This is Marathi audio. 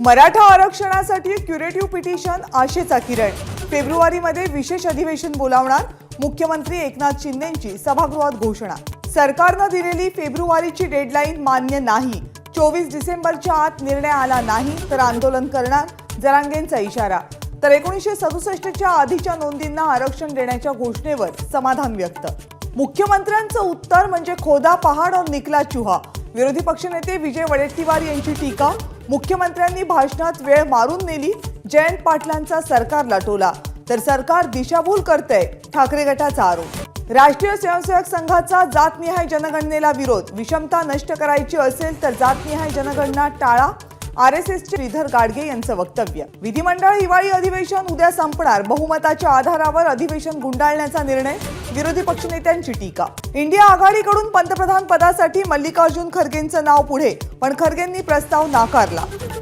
मराठा आरक्षणासाठी क्युरेटिव्ह पिटिशन आशेचा किरण। फेब्रुवारीमध्ये विशेष अधिवेशन बोलावणार, मुख्यमंत्री एकनाथ शिंदेंची सभागृहात घोषणा। सरकारने दिलेली फेब्रुवारीची डेडलाईन मान्य नाही, 24 डिसेंबरच्या आत निर्णय आला नाही तर आंदोलन करणार, जरांगेंचा इशारा। तर 1967च्या आधीच्या नोंदींना आरक्षण देण्याच्या घोषणेवर समाधान व्यक्त। मुख्यमंत्र्यांचं उत्तर म्हणजे खोदा पहाड और निकला चूहा। विरोधी पक्षनेते विजय वडेट्टीवार यांची टीका। मुख्यमंत्र्यांनी भाषणात वेळ मारून नेली, जयंत पाटलांचा सरकारला टोला। तर सरकार दिशाभूल करतंय, ठाकरे गटाचा आरोप। राष्ट्रीय स्वयंसेवक संघाचा जातनिहाय जनगणनेला विरोध। विषमता नष्ट करायची असेल तर जातनिहाय जनगणना टाळा, आरएसएसचे श्रीधर गाडगे यांचं वक्तव्य। विधिमंडळ हिवाळी अधिवेशन उद्या संपणार, बहुमताच्या आधारावर अधिवेशन गुंडाळण्याचा निर्णय। विरोधी पक्षनेत्यांची टीका। इंडिया आघाडीकडून पंतप्रधान पदासाठी मल्लिकार्जुन खरगेंचं नाव पुढे, पण खरगेंनी प्रस्ताव नाकारला।